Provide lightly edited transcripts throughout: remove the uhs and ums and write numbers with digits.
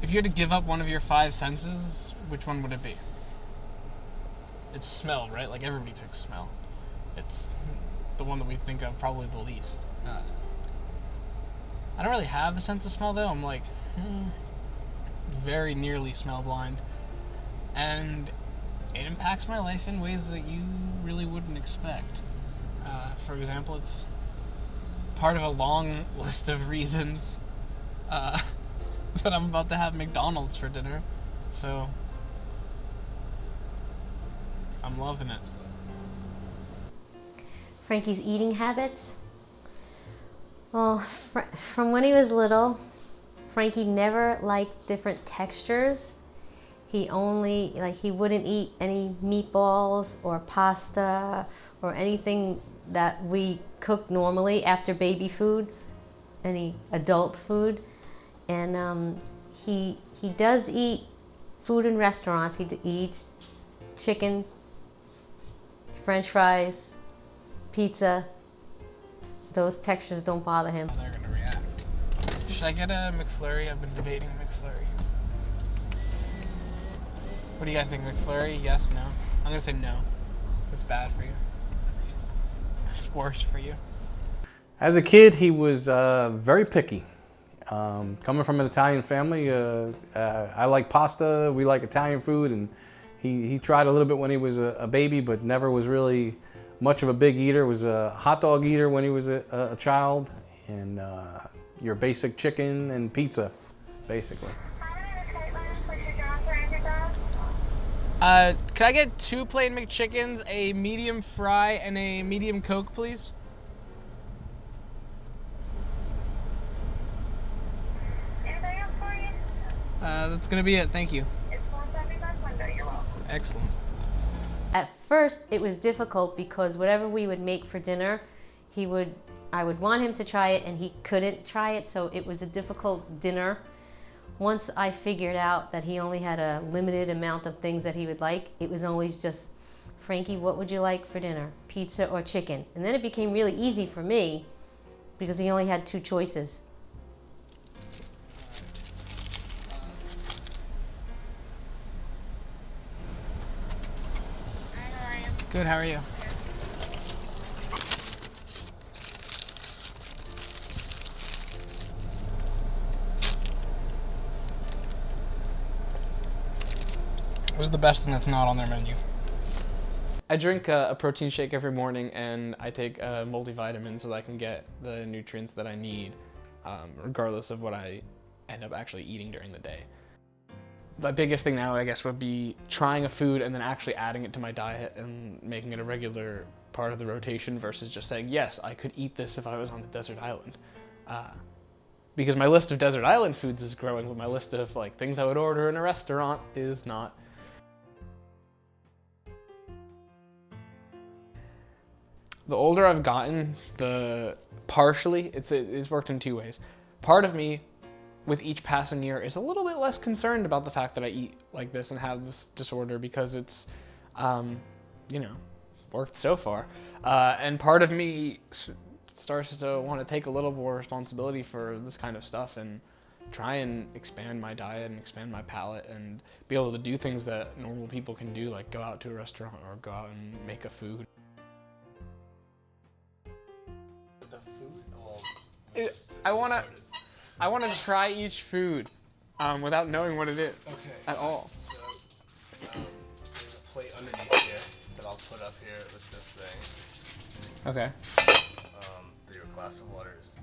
If you had to give up one of your five senses, which one would it be? It's smell, right? Like everybody picks smell. It's the one that we think of probably the least. I don't really have a sense of smell though. I'm like very nearly smell blind, and it impacts my life in ways that you really wouldn't expect. For example, it's part of a long list of reasons that I'm about to have McDonald's for dinner, so I'm loving it. Frankie's eating habits. Well, from when he was little, Frankie never liked different textures. He wouldn't eat any meatballs or pasta or anything that we cook normally after baby food, any adult food. And he does eat food in restaurants. He eats chicken, French fries, pizza. Those textures don't bother him. They're gonna react. Should I get a McFlurry? I've been debating a McFlurry. What do you guys think? McFlurry? Yes, no? I'm gonna say no. It's bad for you. It's worse for you. As a kid, he was very picky. Coming from an Italian family, I like pasta, we like Italian food, and he tried a little bit when he was a baby, but never was really much of a big eater. Was a hot dog eater when he was a child, and your basic chicken and pizza, basically. Could I get 2 plain McChickens, a medium fry, and a medium Coke, please? Anything else for you? That's gonna be it, thank you. It's 175 window, you're welcome. Excellent. At first, it was difficult because whatever we would make for dinner, I would want him to try it and he couldn't try it, so it was a difficult dinner. Once I figured out that he only had a limited amount of things that he would like, it was always just, Frankie, what would you like for dinner? Pizza or chicken? And then it became really easy for me because he only had 2 choices. Good, how are you? What's the best thing that's not on their menu? I drink a protein shake every morning, and I take a multivitamin so that I can get the nutrients that I need, regardless of what I end up actually eating during the day. The biggest thing now, I guess, would be trying a food and then actually adding it to my diet and making it a regular part of the rotation versus just saying, yes, I could eat this if I was on a desert island. Because my list of desert island foods is growing, but my list of things I would order in a restaurant is not. The older I've gotten, it's worked in 2 ways. Part of me, with each passing year, is a little bit less concerned about the fact that I eat like this and have this disorder because it's, worked so far. And part of me starts to want to take a little more responsibility for this kind of stuff and try and expand my diet and expand my palate and be able to do things that normal people can do, like go out to a restaurant or go out and make a food. The food? I want to try each food without knowing what it is at all. So, there's a plate underneath here that I'll put up here with this thing. Okay. Your glass of water is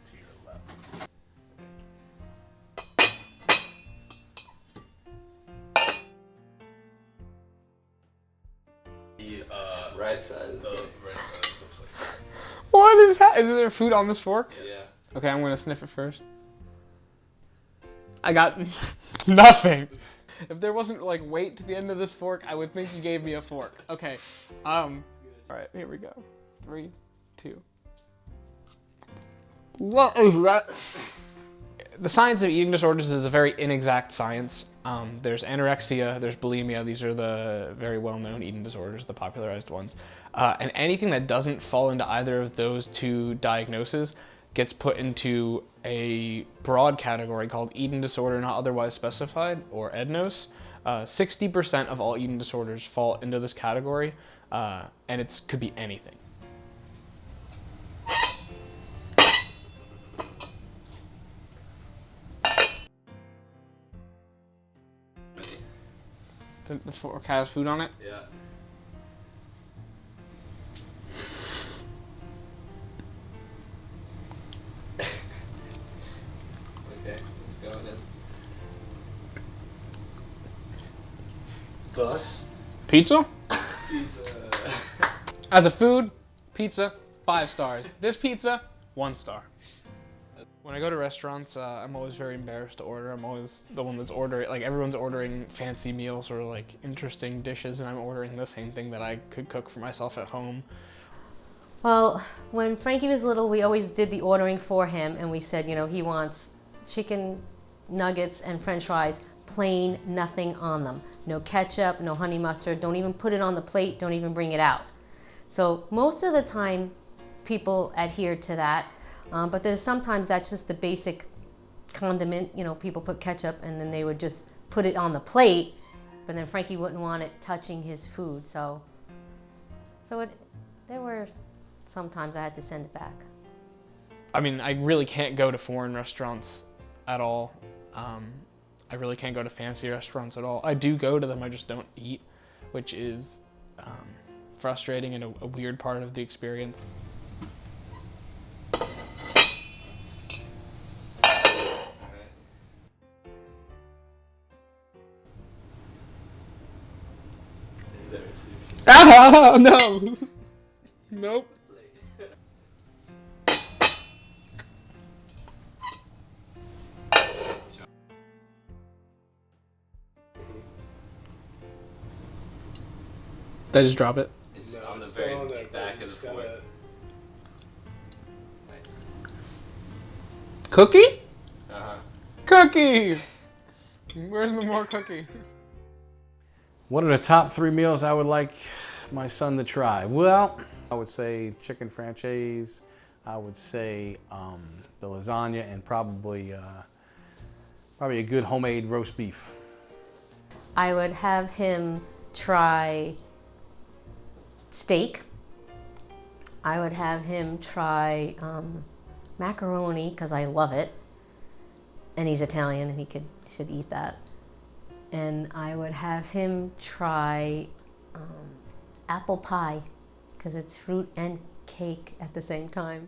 to your left. The Right side. the right side of the plate. What is that? Is there food on this fork? Yes. Yeah. Okay, I'm gonna sniff it first. I got nothing. If there wasn't weight to the end of this fork, I would think you gave me a fork. Okay. All right, here we go. 3, 2. What is that? The science of eating disorders is a very inexact science. There's anorexia, there's bulimia. These are the very well-known eating disorders, the popularized ones. And anything that doesn't fall into either of those 2 diagnoses gets put into a broad category called eating disorder not otherwise specified, or EDNOS. 60% of all eating disorders fall into this category, and it could be anything. The fork has food on it? Yeah. Okay, it's going in. Thus. Pizza? Pizza. As a food, pizza, 5 stars. This pizza, 1 star. When I go to restaurants, I'm always very embarrassed to order. I'm always the one that's ordering, like everyone's ordering fancy meals or like interesting dishes, and I'm ordering the same thing that I could cook for myself at home. Well, when Frankie was little, we always did the ordering for him, and we said, you know, he wants chicken nuggets and french fries, plain, nothing on them. No ketchup, no honey mustard, don't even put it on the plate, don't even bring it out. So most of the time, people adhere to that. But there's sometimes that's just the basic condiment, you know, people put ketchup and then they would just put it on the plate, but then Frankie wouldn't want it touching his food. So there were sometimes I had to send it back. I mean, I really can't go to foreign restaurants at all. I really can't go to fancy restaurants at all. I do go to them, I just don't eat, which is frustrating and a weird part of the experience. Ah, no! Nope. Did I just drop it? It's on the very back of the fork. Nice. Cookie? Uh-huh. Cookie! Where's my more cookie? What are the top 3 meals I would like my son to try? Well, I would say chicken franchise. I would say the lasagna, and probably a good homemade roast beef. I would have him try steak. I would have him try macaroni, because I love it. And he's Italian and he should eat that. And I would have him try apple pie, because it's fruit and cake at the same time.